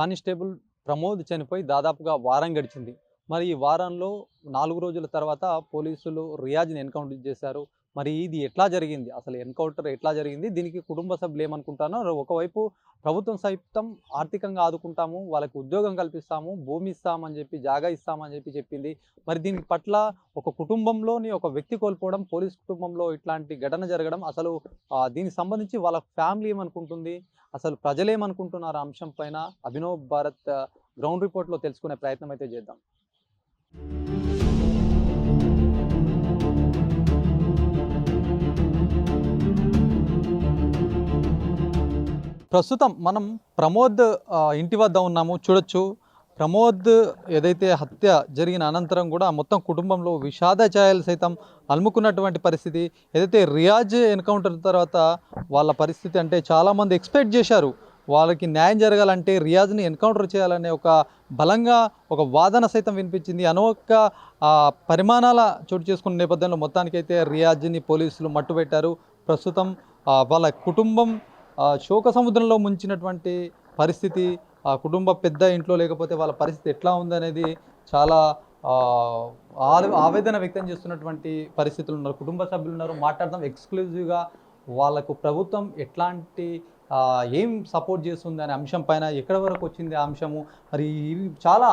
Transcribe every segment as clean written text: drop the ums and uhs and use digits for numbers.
Constable Pramod చనిపోయి దాదాపుగా వారం గడిచింది. మరి ఈ వారంలో 4 రోజుల తర్వాత పోలీసులు రియాజ్‌ని ఎన్‌కౌంటర్ చేశారు. మరి ఇది ఎట్లా జరిగింది? అసలు ఎన్‌కౌంటర్ ఎట్లా జరిగింది? దీనికి కుటుంబ సభ్యులు ఏమనుకుంటున్నారు? ఒకవైపు ప్రభుత్వం సైతం ఆర్థికంగా ఆదుకుంటాము, వాళ్ళకి ఉద్యోగం కల్పిస్తాము, భూమి ఇస్తామని చెప్పి, జాగా ఇస్తామని చెప్పి చెప్పింది. మరి దీని పట్ల ఒక కుటుంబంలోని ఒక వ్యక్తి కోల్పోవడం, పోలీస్ కుటుంబంలో ఇట్లాంటి ఘటన జరగడం అసలు దీనికి సంబంధించి వాళ్ళ ఫ్యామిలీ ఏమనుకుంటుంది? అసలు ప్రజలేమనుకుంటున్నారు ఆ అంశం పైన? అభినవ్ భారత్ గ్రౌండ్ రిపోర్ట్‌లో తెలుసుకునే ప్రయత్నం అయితే చేద్దాం. ప్రస్తుతం మనం ప్రమోద్ ఇంటి వద్ద ఉన్నాము. చూడొచ్చు, ప్రమోద్ ఏదైతే హత్య జరిగిన అనంతరం కూడా మొత్తం కుటుంబంలో విషాద ఛాయలు సైతం అలుముకున్నటువంటి పరిస్థితి. ఏదైతే రియాజ్ ఎన్కౌంటర్ తర్వాత వాళ్ళ పరిస్థితి అంటే చాలామంది ఎక్స్పెక్ట్ చేశారు, వాళ్ళకి న్యాయం జరగాలంటే రియాజ్ని ఎన్కౌంటర్ చేయాలనే ఒక బలంగా ఒక వాదన సైతం వినిపించింది. అనవక పరిమాణాల చోటు చేసుకున్న నేపథ్యంలో మొత్తానికైతే రియాజ్ని పోలీసులు మట్టుబెట్టారు. ప్రస్తుతం వాళ్ళ కుటుంబం శోక సముద్రంలో ముంచినటువంటి పరిస్థితి. ఆ కుటుంబ పెద్ద ఇంట్లో లేకపోతే వాళ్ళ పరిస్థితి ఎట్లా ఉందనేది చాలా ఆవేదన వ్యక్తం చేస్తున్నటువంటి పరిస్థితులు ఉన్నారు. కుటుంబ సభ్యులు ఉన్నారు. మాట్లాడదాం ఎక్స్క్లూజివ్గా వాళ్ళకు ప్రభుత్వం ఎట్లాంటి ఏం సపోర్ట్ చేస్తుంది అనే అంశం పైన ఎక్కడి వరకు వచ్చింది ఆ అంశము. మరి ఇవి చాలా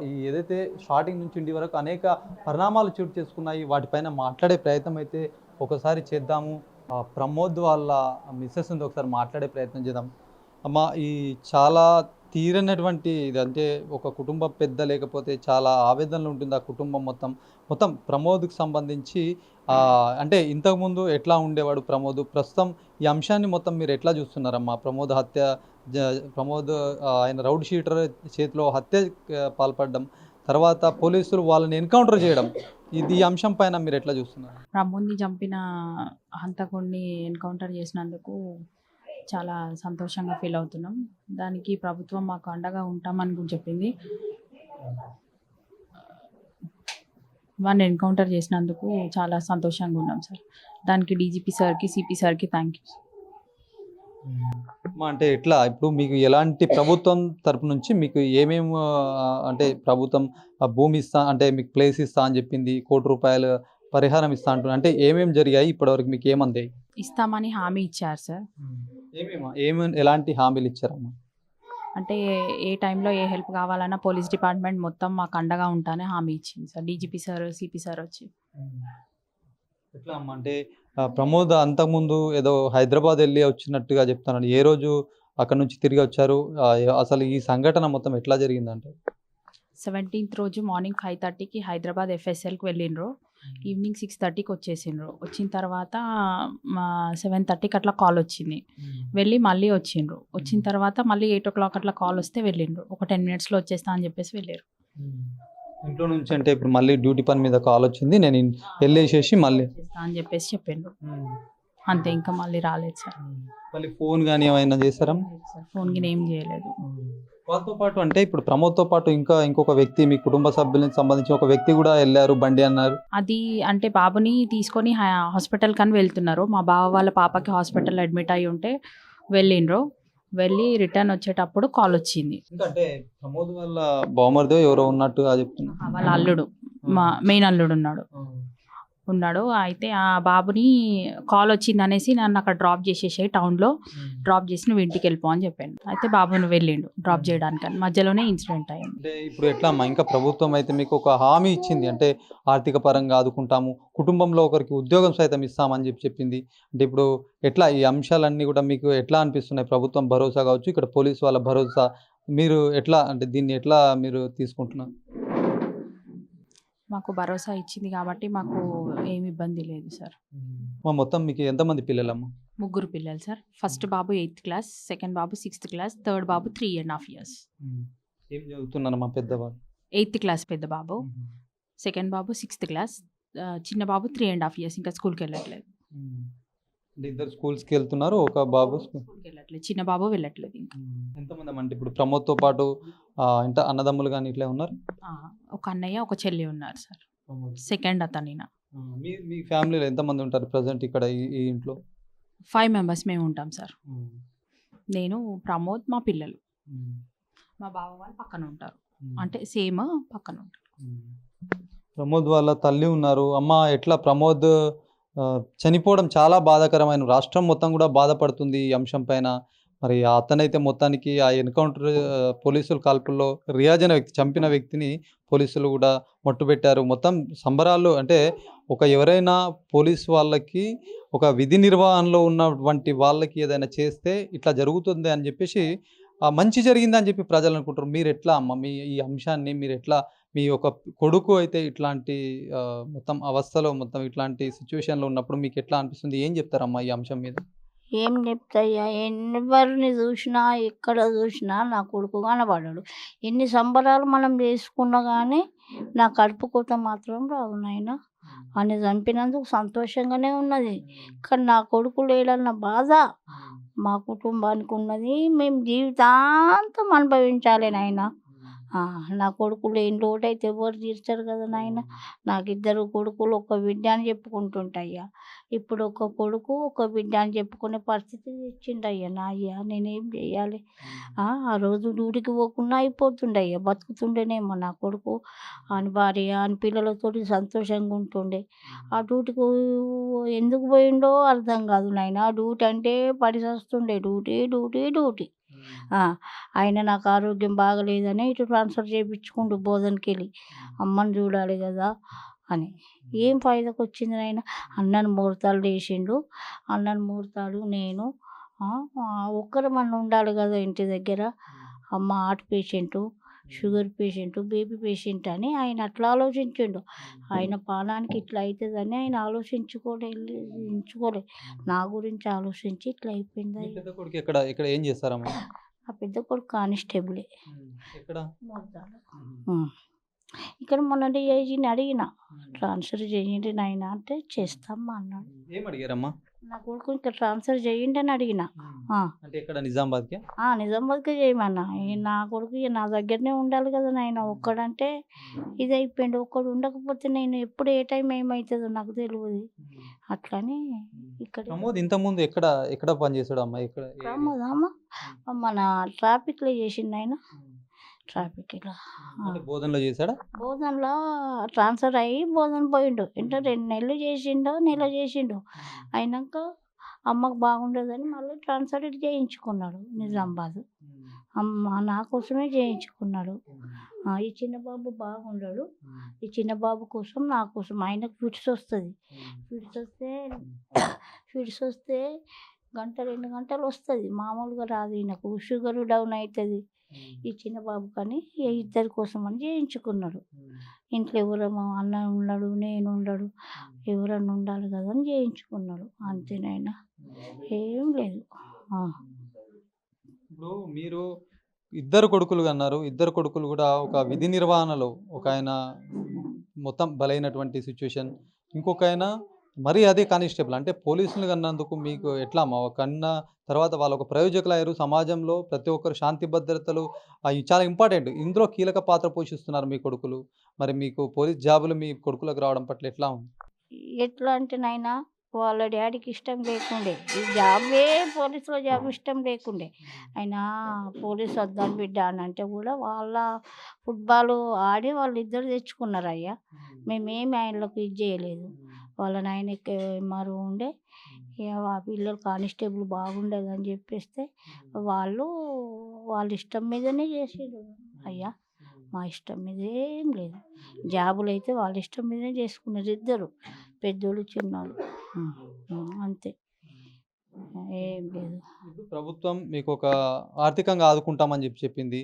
ఈ ఏదైతే స్టార్టింగ్ నుంచి ఇంటి వరకు అనేక పరిణామాలు చోటు చేసుకున్నాయి. వాటిపైన మాట్లాడే ప్రయత్నం అయితే ఒకసారి చేద్దాము. ప్రమోద్ వాళ్ళ మిస్సెస్ ఉంది, ఒకసారి మాట్లాడే ప్రయత్నం చేద్దాం. అమ్మ, ఈ చాలా తీరనటువంటి ఇది అంటే ఒక కుటుంబ పెద్ద లేకపోతే చాలా ఆవేదనలు ఉంటుంది ఆ కుటుంబం మొత్తం ప్రమోద్కి సంబంధించి అంటే ఇంతకుముందు ఎట్లా ఉండేవాడు ప్రమోద్, ప్రస్తుతం ఈ అంశాన్ని మొత్తం మీరు ఎట్లా చూస్తున్నారమ్మా? ప్రమోద్ హత్య, ప్రమోద్ ఆయన రౌడ్ షీటర్ చేతిలో హత్య పాల్పడడం, తర్వాత పోలీసులు వాళ్ళని ఎన్కౌంటర్ చేయడం, ఈ అంశం పైన మీరు ఎట్లా చూస్తున్నారు? ప్రమోద్ని చంపిన హంతకుడిని ఎన్కౌంటర్ చేసినందుకు చాలా సంతోషంగా ఫీల్ అవుతున్నాం. దానికి ప్రభుత్వం మాకు అండగా ఉంటామని కూడా చెప్పింది. వాడిని ఎన్కౌంటర్ చేసినందుకు చాలా సంతోషంగా ఉన్నాం సార్. దానికి డీజీపీ సార్కి, సిపి సార్కి థ్యాంక్ యూ. అంటే ఎట్లా ఇప్పుడు మీకు ఎలాంటి ప్రభుత్వం తరపు నుంచి మీకు ఏమేమి అంటే ప్రభుత్వం భూమి ఇస్తా అంటే మీకు ప్లేస్ ఇస్తా అని చెప్పింది, ₹1,00,00,000 పరిహారం ఇస్తా అంటున్నారు, అంటే ఏమేమి జరిగాయి ఇప్పటివరకు, మీకు ఏమంది? ఇస్తామని హామీ ఇచ్చారు సార్. ఎలాంటి హామీలు ఇచ్చారమ్మా? అంటే ఏ టైంలో ఏ హెల్ప్ కావాలన్నా పోలీస్ డిపార్ట్మెంట్ మొత్తం మాకు అండగా ఉంటానే హామీ ఇచ్చింది sir. DGP sir, CP sir వచ్చి. ఎట్లా అమ్మా అంటే ప్రమోద్ అంతకుముందు ఏదో హైదరాబాద్ వెళ్ళి వచ్చినట్టుగా చెప్తున్నాడు. ఏ రోజు అక్కడ నుంచి తిరిగి వచ్చారు? అసలు ఈ సంఘటన మొత్తం ఎట్లా జరిగిందంటే 17th రోజు మార్నింగ్ 5:30కి హైదరాబాద్ FSLకి వెళ్ళిండ్రు. ఈవినింగ్ 6:30కి వచ్చేసిండ్రు. వచ్చిన తర్వాత 7:30కి అట్లా కాల్ వచ్చింది. వెళ్ళి మళ్ళీ వచ్చిండ్రు. వచ్చిన తర్వాత మళ్ళీ 8 o'clock అట్లా కాల్ వస్తే వెళ్ళిండ్రు. ఒక 10 minutesలో వచ్చేస్తా అని చెప్పేసి వెళ్ళారు. ఇంట్లో నుంచి అంటే ఇప్పుడు మళ్ళీ డ్యూటీ పని మీద కాల్ వచ్చింది, నేను వెళ్ళేసేసి మళ్ళీ అని చెప్పేసి చెప్పిండ్రు. అంతే, ఇంకా మళ్ళీ రాలేదు సార్. మళ్ళీ ఫోన్ కానీ ఏమైనా చేశారా? ఫోన్ గిన ఏం చేయలేదు. వాళ్ళతో పాటు అంటే ఇప్పుడు ప్రమోద్తో పాటు ఇంకొక వ్యక్తి, మీ కుటుంబ సభ్యులకు సంబంధించి ఒక వ్యక్తి కూడా వెళ్ళారు బండి అన్నారు. అది అంటే బాబుని తీసుకొని హాస్పిటల్ కని వెళ్తున్నారు. మా బావ వాళ్ళ పాపకి హాస్పిటల్ అడ్మిట్ అయ్యి ఉంటే వెళ్ళిండ్రు. వెళ్ళి రిటర్న్ వచ్చేటప్పుడు కాల్ వచ్చింది. అంటే ప్రమోద్ వాళ్ళ బావమరిదో ఎవరో ఉన్నట్టుగా చెప్తున్నా. వాళ్ళ అల్లుడు, మా మెయిన్ అల్లుడు ఉన్నాడు. అయితే ఆ బాబుని కాల్ వచ్చింది అనేసి నన్ను అక్కడ డ్రాప్ చేసేసాయి, టౌన్లో డ్రాప్ చేసి నువ్వు ఇంటికి వెళ్ళిపో అని చెప్పాను. అయితే బాబుని వెళ్ళిండు డ్రాప్ చేయడానికి, మధ్యలోనే ఇన్సిడెంట్ అయ్యింది. అంటే ఇప్పుడు ఎట్లా అమ్మా, ఇంకా ప్రభుత్వం అయితే మీకు ఒక హామీ ఇచ్చింది, అంటే ఆర్థిక పరంగా ఆదుకుంటాము, కుటుంబంలో ఒకరికి ఉద్యోగం సైతం ఇస్తామని చెప్పింది. అంటే ఇప్పుడు ఎట్లా ఈ అంశాలన్నీ కూడా మీకు ఎట్లా అనిపిస్తున్నాయి? ప్రభుత్వం భరోసా కావచ్చు, ఇక్కడ పోలీసు వాళ్ళ భరోసా, మీరు ఎట్లా అంటే దీన్ని ఎట్లా మీరు తీసుకుంటున్నారు? మాకు భరోసా ఇచ్చింది కాబట్టి మాకు ఏమి ఇబ్బంది లేదు సార్. మొత్తం మీకు ఎంతమంది పిల్లలమ్మా? 3 పిల్లలు సార్. ఫస్ట్ బాబు 8th క్లాస్, సెకండ్ బాబు 6th క్లాస్, థర్డ్ బాబు 3.5 years. ఏం చదువుతున్నారమ్మా పెద్దవాళ్ళు? 8th క్లాస్ పెద్ద బాబు, సెకండ్ బాబు 6th క్లాస్, చిన్న బాబు 3.5 years, ఇంకా స్కూల్కి వెళ్ళట్లేదు. ఇద్దరు స్కూల్స్కి వెళ్తున్నారు, ఒక బాబు స్కూల్కి వెళ్ళట్లేదు, చిన్న బాబు వెళ్ళట్లేదు. ఇంకా ఎంతమంది అంటే ఇప్పుడు ప్రమోద్తో పాటు ఇంత అన్నదమ్ములు కానీ ఇట్లా ఉన్నారు? ఒక అన్నయ్య, ఒక చెల్లి ఉన్నారు సార్. సెకండ్ అతనిన. మీ ఫ్యామిలీలో ఎంతమంది ఉంటారు ప్రజెంట్ ఇక్కడ ఈ ఇంట్లో? 5 members మేము ఉంటాం సార్. నేను, ప్రమోద్, మా పిల్లలు. మా బావ వాళ్ళు పక్కన ఉంటారు, అంటే సేమ్ పక్కన ఉంటారు. ప్రమోద్ వాళ్ళ తల్లి ఉన్నారు. అమ్మ ఎట్లా ప్రమోద్ చనిపోవడం చాలా బాధాకరమైన, రాష్ట్రం మొత్తం కూడా బాధపడుతుంది ఈ అంశం పైన. మరి అతనైతే మొత్తానికి ఆ ఎన్కౌంటర్ పోలీసుల కాల్పుల్లో రియాజ్ అనే వ్యక్తి చంపిన వ్యక్తిని పోలీసులు కూడా మట్టుబెట్టారు. మొత్తం సంబరాలు అంటే ఎవరైనా పోలీస్ వాళ్ళకి ఒక విధి నిర్వహణలో ఉన్నటువంటి వాళ్ళకి ఏదైనా చేస్తే ఇట్లా జరుగుతుంది అని చెప్పేసి మంచి జరిగిందని చెప్పి ప్రజలు అనుకుంటారు. మీరు ఎట్లా అమ్మ మీ ఈ అంశాన్ని మీరు ఎట్లా మీ ఒక కొడుకు అయితే ఇట్లాంటి మొత్తం అవస్థలో మొత్తం ఇట్లాంటి సిచ్యువేషన్‌లో ఉన్నప్పుడు మీకెట్లా అనిపిస్తుంది? ఏం చెప్తారమ్మా ఈ అంశం మీద? ఏం చెప్తాయ్యా, ఎవరిని చూసినా ఎక్కడ చూసినా నా కొడుకు కనబడడు. ఎన్ని సంబరాలు మనం చేసుకున్నా కానీ నా కడుపు కోత మాత్రం రాదు నాయనా. వాడిని చంపినందుకు సంతోషంగానే ఉన్నది, కానీ నా కొడుకు లేడన్న బాధ మా కుటుంబానికి ఉన్నది. మేము జీవితాంతం అనుభవించాలి నాయనా. నా కొడుకు లేని లోటైతే ఎవరు తీర్చరు కదా నాయన. నాకు 2 కొడుకులు, ఒక బిడ్డ అని చెప్పుకుంటుంటయ్యా. ఇప్పుడు ఒక కొడుకు, ఒక బిడ్డ అని చెప్పుకునే పరిస్థితి తెచ్చిండయ్యా నా అయ్యా. నేనేం చేయాలి? ఆ రోజు డ్యూటీకి పోకుండా అయిపోతుండయ్యా, బతుకుతుండేనేమో నా కొడుకు. అని భార్య అని పిల్లలతోటి సంతోషంగా ఉంటుండే. ఆ డ్యూటీకి ఎందుకు పోయిండో అర్థం కాదు నాయన. డ్యూటీ అంటే పడి చస్తుండే, డ్యూటీ డ్యూటీ డ్యూటీ. ఆయన నాకు ఆరోగ్యం బాగలేదని ఇటు ట్రాన్స్ఫర్ చేయించుకుంటూ బోధనకి వెళ్ళి అమ్మని చూడాలి కదా అని. ఏం ఫాయిదాకు వచ్చింది నాయన? అన్నని ముహూర్తాలు చేసిండు, అన్నని ముహూర్తాలు నేను ఒక్కరమన్నా ఉండాలి కదా ఇంటి దగ్గర. అమ్మ heart patient, sugar patient, BP patient అని ఆయన అట్లా ఆలోచించిండు. ఆయన పానానికి ఇట్లా అవుతుందని ఆయన ఆలోచించుకోలే. నా గురించి ఆలోచించి ఇట్లా అయిపోయింది. పెద్ద కొడుకు ఎక్కడ ఏం చేస్తారమ్మా? ఆ పెద్ద కొడుకు కానిస్టేబులే. ఎక్కడ? ఇక్కడ మొన్న డీఐజీని అడిగిన, ట్రాన్స్ఫర్ చేయండి నాయన అంటే చేస్తామ్మా అన్నాడు. ఏం అడిగారమ్మా? నా కొడుకు ఇంకా ట్రాన్స్ఫర్ చేయండి అని అడిగిన. అంటే ఎక్కడ నిజామాబాద్కి? నిజామాబాద్కే చేయమన్నా. నా కొడుకు నా దగ్గరనే ఉండాలి కదా నాయన. ఒక్కడంటే ఇది అయిపోయింది. ఒక్కడు ఉండకపోతే నేను ఎప్పుడు ఏ టైం ఏమవుతుందో నాకు తెలియదు. అట్లని ఇక్కడ ప్రమోద్ ఇంతకుముందు ఎక్కడ పనిచేసాడు అమ్మా? ప్రమోద్ అమ్మ మన ట్రాఫిక్లో చేసిండు ఆయన. ట్రాఫిక్లో బోధనలో చేశాడా? బోధనలో ట్రాన్స్ఫర్ అయ్యి బోధన పోయిండు. అంటే 2 నెలలు చేసిండో, నెల చేసిండు. అయినాక అమ్మకు బాగుండదని మళ్ళీ ట్రాన్స్ఫర్ చేయించుకున్నాడు నిజామాబాద్. అమ్మ నా కోసమే చేయించుకున్నాడు. ఈ చిన్న బాబు బాగుండడు. ఈ చిన్న బాబు కోసం నా కోసం. ఆయనకు ఫిట్స్ వస్తుంది. ఫిట్స్ వస్తే గంట 2 గంటలు వస్తుంది, మామూలుగా రాదు. ఈయనకు షుగర్ డౌన్ అవుతుంది. ఈ చిన్న బాబు కానీ 2 కోసం అని చేయించుకున్నాడు. ఇంట్లో ఎవరేమో అన్న ఉన్నాడు, నేను ఉండడు, ఎవరన్నా ఉండాలి కదా అని చేయించుకున్నాడు. అంతేనైనా ఏం లేదు. ఇప్పుడు మీరు 2 కొడుకులు అన్నారు. 2 కొడుకులు కూడా ఒక విధి నిర్వహణలో ఒక ఆయన మొత్తం బలైనటువంటి సిచ్యువేషన్, ఇంకొక ఆయన మరి అదే కానిస్టేబుల్ అంటే పోలీసులు కన్నందుకు మీకు ఎట్లా అమ్మా? కన్నా తర్వాత వాళ్ళు ఒక ప్రయోజకులు అయ్యారు. సమాజంలో ప్రతి ఒక్కరు శాంతి భద్రతలు అవి చాలా ఇంపార్టెంట్. ఇందులో కీలక పాత్ర పోషిస్తున్నారు మీ కొడుకులు. మరి మీకు పోలీస్ జాబులు మీ కొడుకులకు రావడం పట్ల ఎట్లా ఉంది? ఎట్లా అంటే నాయనా, వాళ్ళ డాడీకి ఇష్టం లేకుండే ఈ జాబే, పోలీసులో జాబ్ ఇష్టం లేకుండే. ఆయన పోలీసు వద్దాను బిడ్డ అని అంటే కూడా వాళ్ళ ఫుట్బాల్ ఆడి వాళ్ళిద్దరు తెచ్చుకున్నారు అయ్యా. మేమేమి ఆయనలకు ఇది చేయలేదు. వాళ్ళ నాయనకి ఎంఆర్ఓ ఉండే, ఆ పిల్లలు కానిస్టేబుల్ బాగుండేదని చెప్పేస్తే వాళ్ళ ఇష్టం మీదనే చేసారు అయ్యా. మా ఇష్టం మీద ఏం లేదు. జాబులు అయితే వాళ్ళ ఇష్టం మీదనే చేసుకున్నారు 2, పెద్దోళ్ళు చిన్నోళ్ళు. అంతే, ఏం లేదు. ఇప్పుడు ప్రభుత్వం మీకు ఒక ఆర్థికంగా ఆదుకుంటామని చెప్పింది.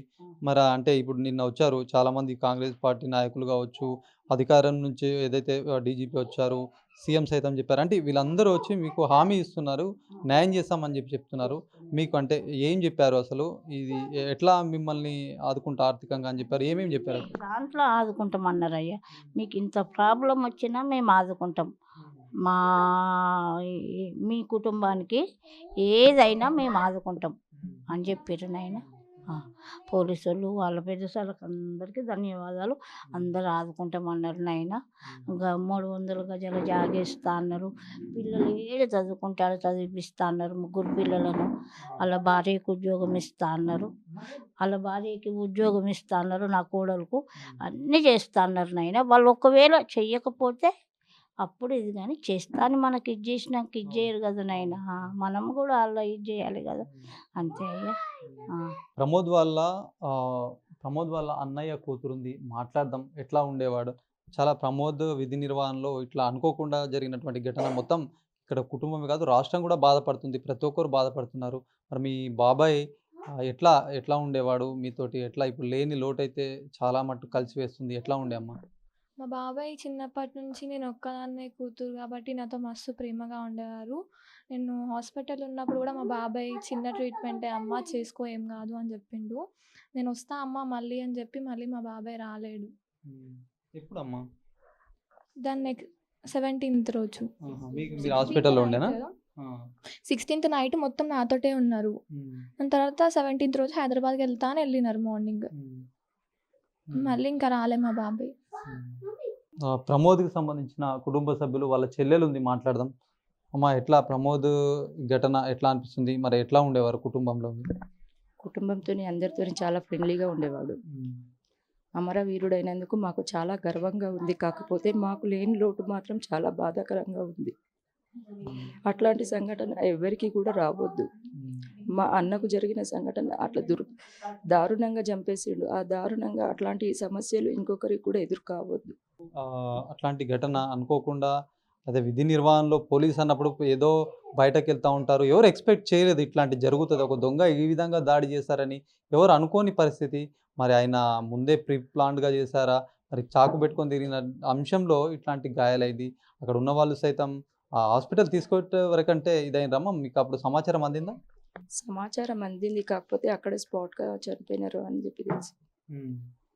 మరి అంటే ఇప్పుడు నిన్న వచ్చారు చాలామంది కాంగ్రెస్ పార్టీ నాయకులు కావచ్చు, అధికారం నుంచి ఏదైతే డీజీపీ వచ్చారు, సీఎం సైతం చెప్పారు. అంటే వీళ్ళందరూ వచ్చి మీకు హామీ ఇస్తున్నారు, న్యాయం చేస్తామని చెప్తున్నారు. మీకు అంటే ఏం చెప్పారు అసలు? ఇది ఎట్లా మిమ్మల్ని ఆదుకుంటా ఆర్థికంగా అని చెప్పారు? ఏమేమి చెప్పారు? దాంట్లో ఆదుకుంటాం అన్నారు అయ్యా. మీకు ఇంత ప్రాబ్లం వచ్చినా మేము ఆదుకుంటాం. మీ కుటుంబానికి ఏదైనా మేము ఆదుకుంటాం అని చెప్పారు నాయన. పోలీసులు వాళ్ళ పెద్దసాలకు అందరికీ ధన్యవాదాలు. అందరూ ఆదుకుంటామన్నారు నాయన. ఇంకా 300 గజాల జాగా ఇస్తా అన్నారు. పిల్లలు ఏడ చదువుకుంటే ఆడ చదివిపిస్తా అన్నారు. 3 పిల్లలను. వాళ్ళ భార్యకు ఉద్యోగం ఇస్తా అన్నారు. వాళ్ళ భార్యకి ఉద్యోగం ఇస్తా అన్నారు. నా కోడలకు అన్నీ చేస్తా అన్నారు నాయన. వాళ్ళు ఒకవేళ చెయ్యకపోతే అప్పుడు ఇది కానీ చేస్తా అని మనకి ఇది చేసినాక ఇది చేయరు కదా నాయన. మనం కూడా అలా ఇది చేయాలి కదా. అంతే అయ్యా. ప్రమోద్ వాళ్ళ అన్నయ్య కూతురుంది, మాట్లాడదాం. ఎట్లా ఉండేవాడు? చాలా ప్రమోద్ విధి నిర్వహణలో ఇట్లా అనుకోకుండా జరిగినటువంటి ఘటన మొత్తం ఇక్కడ కుటుంబమే కాదు రాష్ట్రం కూడా బాధపడుతుంది. ప్రతి ఒక్కరు బాధపడుతున్నారు. మరి మీ బాబాయ్ ఎట్లా ఉండేవాడు మీతోటి? ఎట్లా ఇప్పుడు లేని లోటైతే చాలా మట్టుకు కలిసివేస్తుంది. ఎట్లా ఉండే అమ్మ? మా బాబాయ్ చిన్నప్పటి నుంచి నేను ఒక్కదాన్నే కూతురు కాబట్టి నాతో మస్తు ప్రేమగా ఉండేవారు. నేను హాస్పిటల్ ఉన్నప్పుడు కూడా మా బాబాయ్ చిన్న ట్రీట్మెంటే అమ్మ చేసుకో ఏం కాదు అని చెప్పిండు. నేను వస్తా అమ్మ మళ్ళీ అని చెప్పి మళ్ళీ మా బాబాయ్ రాలేడు. ఎప్పుడమ్మా? దాన్ని 17th రోజు మీరు హాస్పిటల్లో ఉండేనా? 16th నైట్ మొత్తం నాతోటే ఉన్నారు. దాని తర్వాత 17th రోజు హైదరాబాద్కి వెళ్తా అని వెళ్ళినారు మార్నింగ్. మళ్ళీ ఇంకా రాలే మా బాబాయ్. ప్రమోద్కి సంబంధించిన కుటుంబ సభ్యులు వాళ్ళ చెల్లెలు ఉంది, మాట్లాడదాం. అమ్మ, ఎట్లా ప్రమోద్ ఘటన ఎట్లా అనిపిస్తుంది? మరి ఎట్లా ఉండేవారు కుటుంబంలో? కుటుంబంతో అందరితో చాలా ఫ్రెండ్లీగా ఉండేవాడు. అమరవీరుడైనందుకు మాకు చాలా గర్వంగా ఉంది. కాకపోతే మాకు లేని లోటు మాత్రం చాలా బాధాకరంగా ఉంది. అట్లాంటి సంఘటన ఎవరికి కూడా రావద్దు. మా అన్నకు జరిగిన సంఘటన అట్లా దారుణంగా చంపేసిండు. ఆ దారుణంగా అట్లాంటి సమస్యలు ఇంకొకరికి కూడా ఎదురు కావద్దు. అట్లాంటి ఘటన అనుకోకుండా, అదే విధి నిర్వహణలో పోలీస్ అన్నప్పుడు ఏదో బయటకు వెళ్తూ ఉంటారు. ఎవరు ఎక్స్పెక్ట్ చేయలేదు ఇట్లాంటి జరుగుతుంది, ఒక దొంగ ఈ విధంగా దాడి చేశారని ఎవరు అనుకోని పరిస్థితి. మరి ఆయన ముందే ప్రీ ప్లాన్డ్గా చేశారా? మరి చాకు పెట్టుకొని తిరిగిన అంశంలో ఇట్లాంటి గాయాలైంది. అక్కడ ఉన్న వాళ్ళు సైతం హాస్పిటల్ తీసుకొచ్చే వరకంటే ఇదైన రమ్మ. మీకు అప్పుడు సమాచారం అందిందా? సమాచారం అందింది, కాకపోతే అక్కడ స్పాట్గా చనిపోయినారు అని చెప్పి తెలుసు.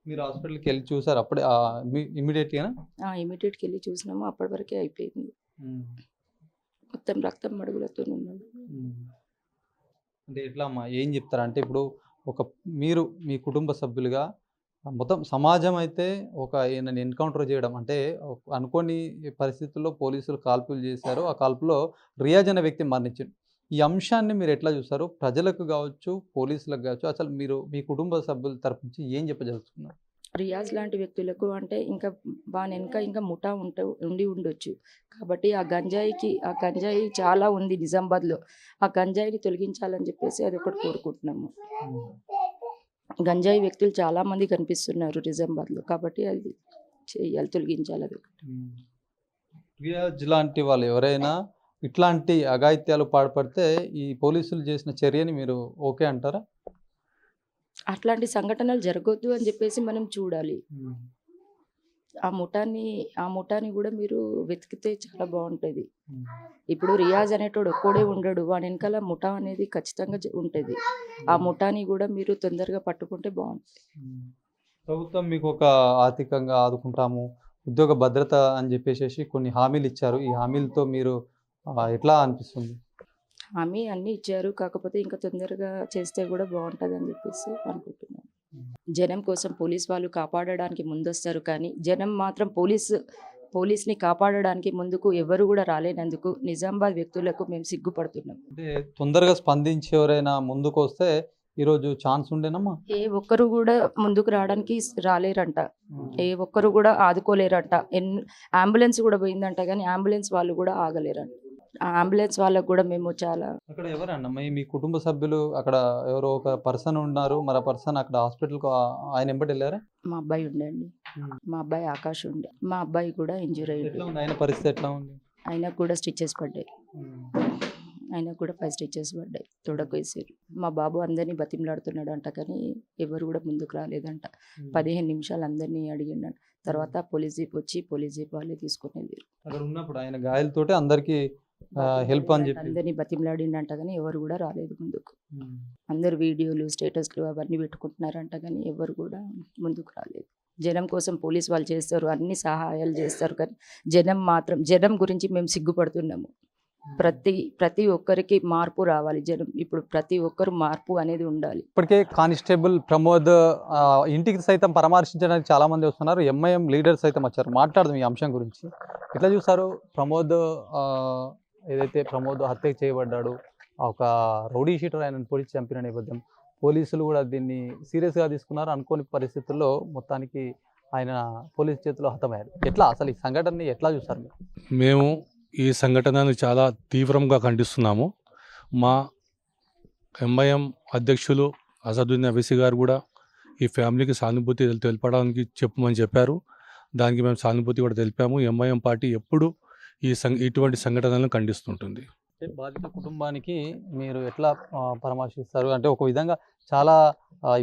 మీరు హాస్పిటల్కి వెళ్ళి చూసారు అప్పుడే ఇమీడియట్గా? ఇమీడియట్కి వెళ్ళి చూసినాము. అప్పటి వరకే అయిపోయింది. మొత్తం రక్తం మడుగులతో ఉన్నాడు. అంటే ఎట్లా అమ్మా, ఏం చెప్తారు? అంటే ఇప్పుడు మీరు మీ కుటుంబ సభ్యులుగా మొత్తం సమాజం అయితే ఈయనని ఎన్కౌంటర్ చేయడం అంటే అనుకోని పరిస్థితుల్లో పోలీసులు కాల్పులు చేశారు. ఆ కాల్పులో రియాజ్ అనే వ్యక్తి మరణించాడు. ఈ అంశాన్ని మీరు ఎట్లా చూస్తారు? ప్రజలకు కావచ్చు, పోలీసులకు కావచ్చు, అసలు మీరు మీ కుటుంబ సభ్యుల తరపు నుంచి ఏం చెప్పదలుచుకున్నారు? రియాజ్ లాంటి వ్యక్తులకు అంటే ఇంకా వాని ఇంకా ముఠా ఉండి ఉండొచ్చు. కాబట్టి ఆ గంజాయి చాలా ఉంది నిజామాబాద్లో. ఆ గంజాయిని తొలగించాలని చెప్పేసి అది ఒకటి కోరుకుంటున్నాము. గంజాయి వ్యక్తులు చాలా మంది కనిపిస్తున్నారు నిజామాబాద్లో, కాబట్టి అది చేయాలి, తొలగించాలి. అది ఒకటి. రియాజ్ లాంటి వాళ్ళు ఎవరైనా ఇట్లాంటి అఘాయిత్యాలు పాల్పడితే ఈ పోలీసులు చేసిన చర్యని మీరు ఓకే అంటారా? అట్లాంటి సంఘటనలు జరగొద్దు అని చెప్పేసి మనం చూడాలి. ఆ ముఠాని కూడా మీరు వెతికితే చాలా బాగుంటుంది. ఇప్పుడు రియాజ్ అనేటోడు ఒక్కడే ఉండడు, వాని వెనకాల ముఠా అనేది ఖచ్చితంగా ఉంటుంది. ఆ ముఠాని కూడా మీరు తొందరగా పట్టుకుంటే బాగుంటుంది. ప్రభుత్వం మీకు ఒక ఆర్థికంగా ఆదుకుంటాము, ఉద్యోగ భద్రత అని చెప్పేసి కొన్ని హామీలు ఇచ్చారు. ఈ హామీలతో మీరు ఎట్లా అనిపిస్తుంది? హామీ అన్నీ ఇచ్చారు, కాకపోతే ఇంకా తొందరగా చేస్తే కూడా బాగుంటుంది అని చెప్పేసి అనుకుంటున్నాను. జనం కోసం పోలీస్ వాళ్ళు కాపాడడానికి ముందొస్తారు, కానీ జనం మాత్రం పోలీస్ని కాపాడడానికి ముందుకు ఎవరు కూడా రాలేనందుకు నిజామాబాద్ వ్యక్తులకు మేము సిగ్గుపడుతున్నాం. అంటే తొందరగా స్పందించి ఎవరైనా ముందుకు వస్తే ఈరోజు ఛాన్స్ ఉండేనమ్మా. ఏ ఒక్కరు కూడా ముందుకు రావడానికి రాలేరంట, ఏ ఒక్కరు కూడా ఆదుకోలేరంట. అంబులెన్స్ కూడా పోయిందంట, కానీ అంబులెన్స్ వాళ్ళు కూడా ఆగలేరంట. ఆ అంబులెన్స్ వాళ్ళకు కూడా మేము చాలా అక్కడ ఎవరన్నా మీ కుటుంబ సభ్యులు అక్కడ ఎవరో ఒక పర్సన్ ఉన్నారు, మరి ఆ పర్సన్ అక్కడ హాస్పిటల్కి ఆయన ఎంబడి వెళ్ళారా? మా అబ్బాయి ఉండండి, మా అబ్బాయి ఆకాష్ ఉండే. మా అబ్బాయి కూడా ఇంజూర్ అయ్యింది. ఆయన పరిస్థితి ఎట్లా ఉంది? ఆయనకు కూడా స్టిచెస్ పడ్డాయి. ఆయనకు కూడా 5 స్టిచెస్ పడ్డాయి, తొడకు వేసారు. మా బాబు అందరినీ బతిమలాడుతున్నాడు అంట, కానీ ఎవరు కూడా ముందుకు రాలేదంట. 15 నిమిషాలు అందరినీ అడిగిండంట. తర్వాత పోలీస్ జీప్ వచ్చి పోలీస్ జీప్ వాళ్ళే తీసుకుని వెళ్ళారు. అక్కడ ఉన్నప్పుడు ఆయన గాయాలతోటి అందరికి హెల్ప్ అని చెప్పి అందరినీ బతిమలాడిండంట, కానీ ఎవరు కూడా రాలేదు ముందుకు. అందరు వీడియోలు స్టేటస్లు అవన్నీ పెట్టుకుంటున్నారంట, కానీ ఎవరు కూడా ముందుకు రాలేదు. జనం కోసం పోలీస్ వాళ్ళు చేస్తారు, అన్ని సహాయాలు చేస్తారు, కానీ జనం గురించి మేము సిగ్గుపడుతున్నాము. ప్రతి ఒక్కరికి మార్పు రావాలి. జనం ఇప్పుడు ప్రతి ఒక్కరు మార్పు అనేది ఉండాలి. ఇప్పటికే కానిస్టేబుల్ ప్రమోద్ ఇంటికి సైతం పరామర్శించడానికి చాలా మంది వస్తున్నారు. ఎంఐఎం లీడర్స్ సైతం వచ్చారు. మాట్లాడదాం ఈ అంశం గురించి. ఎట్లా చూస్తారు ప్రమోద్ ఏదైతే ప్రమోద్ హత్య చేయబడ్డాడు, ఒక రౌడీ షీటర్ ఆయన పొడిచి చంపిన నేపథ్యం, పోలీసులు కూడా దీన్ని సీరియస్గా తీసుకున్నారు. అనుకోని పరిస్థితుల్లో మొత్తానికి ఆయన పోలీసు చేతిలో హతమయ్యాడు. ఎట్లా అసలు ఈ సంఘటనని ఎట్లా చూస్తారు మీరు? మేము ఈ సంఘటనను చాలా తీవ్రంగా ఖండిస్తున్నాము. మా ఎంఐఎం అధ్యక్షులు అసదుద్దీన్ ఓవైసీ గారు కూడా ఈ ఫ్యామిలీకి సానుభూతి తెలపడానికి చెప్పమని చెప్పారు. దానికి మేము సానుభూతి కూడా తెలిపాము. ఎంఐఎం పార్టీ ఎప్పుడు ఇటువంటి సంఘటనలను ఖండిస్తుంటుంది. బాధిత కుటుంబానికి మీరు ఎట్లా పరామర్శిస్తారు? అంటే ఒక విధంగా చాలా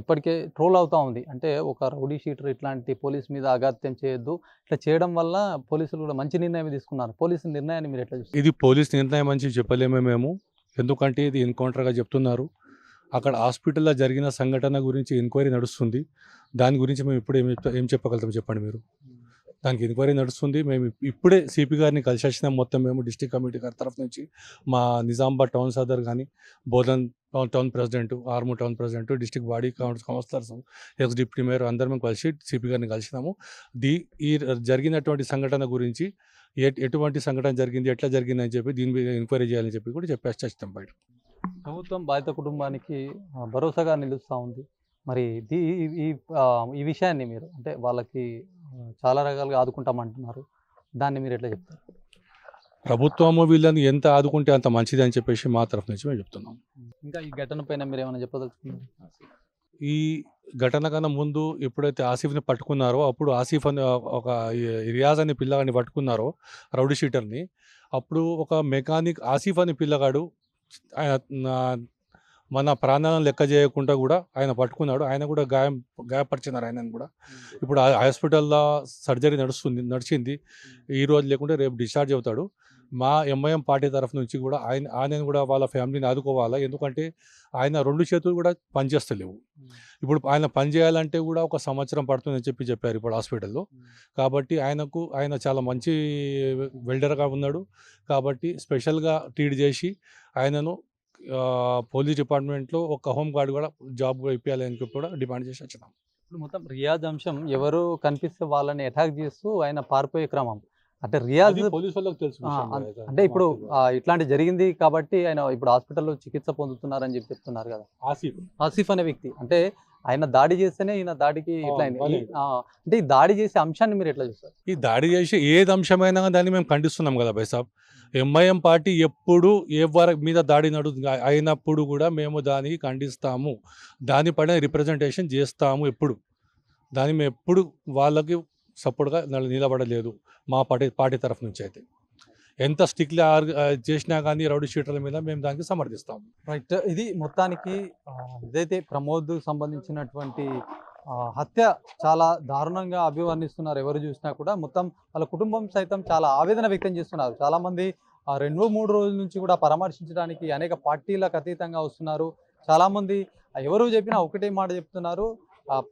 ఇప్పటికే ట్రోల్ అవుతా ఉంది. అంటే ఒక రౌడీ షీటర్ ఇట్లాంటి పోలీస్ మీద అఘాత్యం చేయొద్దు, ఇట్లా చేయడం వల్ల పోలీసులు కూడా మంచి నిర్ణయం తీసుకున్నారు. పోలీసు నిర్ణయాన్ని మీరు ఎట్లా చూస్తారు? ఇది పోలీస్ నిర్ణయం అని చెప్పలేమే మేము, ఎందుకంటే ఇది ఎన్కౌంటర్గా చెప్తున్నారు. అక్కడ హాస్పిటల్లో జరిగిన సంఘటన గురించి ఎంక్వైరీ నడుస్తుంది. దాని గురించి మేము ఇప్పుడు ఏం చెప్పగలుగుతాం చెప్పండి మీరు? దానికి ఎంక్వైరీ నడుస్తుంది. మేము ఇప్పుడే సిపి గారిని కలిసి వచ్చినాం. మొత్తం మేము డిస్ట్రిక్ట్ కమిటీ గారి తరఫు నుంచి మా నిజామాబాద్ టౌన్ సదర్ కానీ, Bodhan town president, Armoor town president, district body councillors, ex deputy mayor అందరం మేము కలిసి సిపి గారిని కలిసినాము. ఈ జరిగినటువంటి సంఘటన గురించి ఎటువంటి సంఘటన జరిగింది, ఎట్లా జరిగింది అని చెప్పి దీని మీద ఎంక్వైరీ చేయాలని చెప్పి కూడా చెప్పేసి వచ్చాం బయట. ప్రభుత్వం బాధిత కుటుంబానికి భరోసాగా నిలుస్తూ ఉంది. మరి ఈ విషయాన్ని మీరు అంటే వాళ్ళకి చాలా రకాలుగా ఆదుకుంటామంటున్నారు. దాన్ని మీరు ఎట్లా చెప్తారు? ప్రభుత్వము వీళ్ళని ఎంత ఆదుకుంటే అంత మంచిది అని చెప్పేసి మా తరఫు నుంచి మేము చెప్తున్నాం. ఇంకా ఈ ఘటన పైన మీరు ఏమైనా చెప్పదలుచుకున్నారు? ఈ ఘటన కన్నా ముందు ఎప్పుడైతే ఆసిఫ్ని పట్టుకున్నారో అప్పుడు ఆసిఫ్ అని ఒక రియాజ్ అనే పిల్లగాడిని పట్టుకున్నారో రౌడీ షీటర్ని, అప్పుడు ఒక మెకానిక్ ఆసిఫ్ అనే పిల్లగాడు ఆయన మన ప్రాణాలను లెక్క చేయకుండా కూడా ఆయన పట్టుకున్నాడు. ఆయన కూడా గాయపరిచినారు ఆయనను కూడా. ఇప్పుడు హాస్పిటల్లో సర్జరీ నడిచింది. ఈ రోజు లేకుంటే రేపు డిశ్చార్జ్ అవుతాడు. మా ఎంఐఎం పార్టీ తరఫు నుంచి కూడా ఆయనను కూడా వాళ్ళ ఫ్యామిలీని ఆదుకోవాలా. ఎందుకంటే ఆయన 2 చేతులు కూడా పనిచేస్తలేవు. ఇప్పుడు ఆయన పని చేయాలంటే కూడా 1 సంవత్సరం పడుతుందని చెప్పారు ఇప్పుడు హాస్పిటల్లో. కాబట్టి ఆయన చాలా మంచి వెల్డర్గా ఉన్నాడు. కాబట్టి స్పెషల్గా ట్రీట్ చేసి ఆయనను పోలీస్ డిపార్ట్మెంట్లో ఒక హోమ్ గార్డ్ కూడా జాబ్ ఇప్పించాలని కూడా డిమాండ్ చేసి వచ్చినాం. ఇప్పుడు మొత్తం రియాజ్ అంశం ఎవరు కనిపిస్తే వాళ్ళని అటాక్ చేస్తూ ఆయన పారిపోయే క్రమం. అంటే రియాజ్ పోలీసు వాళ్ళకి తెలుసు. అంటే ఇప్పుడు ఇట్లాంటి జరిగింది కాబట్టి ఆయన ఇప్పుడు హాస్పిటల్లో చికిత్స పొందుతున్నారని చెప్తున్నారు కదా. ఆసిఫ్ అనే వ్యక్తి అంటే ఆయన దాడి చేస్తేనే ఈయన దాడికి ఇట్లా అయింది. అంటే ఈ దాడి చేసే అంశాన్ని మీరు ఎట్లా చూస్తారు? ఈ దాడి చేసి ఏది అంశమైనా దాన్ని మేము ఖండిస్తున్నాం కదా బైసాబ్. ఎంఐఎం పార్టీ ఎప్పుడు ఎవరి మీద దాడి అయినప్పుడు కూడా మేము దానికి ఖండిస్తాము. దానిపైన రిప్రజెంటేషన్ చేస్తాము. దాన్ని మేము ఎప్పుడు వాళ్ళకి సపోర్ట్గా నిలబడలేదు మా పార్టీ తరఫు నుంచి. అయితే ఎంత స్ట్రిక్ట్లీ చేసినా కానీ రౌడీ షీటర్ల మీద మేము దానికి సమర్థిస్తాము. రైట్. ఇది మొత్తానికి ఇదైతే ప్రమోద్ సంబంధించినటువంటి హత్య చాలా దారుణంగా అభివర్ణిస్తున్నారు. ఎవరు చూసినా కూడా మొత్తం వాళ్ళ కుటుంబం సైతం చాలా ఆవేదన వ్యక్తం చేస్తున్నారు. చాలామంది 2-3 రోజుల నుంచి కూడా పరామర్శించడానికి అనేక పార్టీలకు అతీతంగా వస్తున్నారు. చాలామంది ఎవరు చెప్పినా ఒకటే మాట చెప్తున్నారు,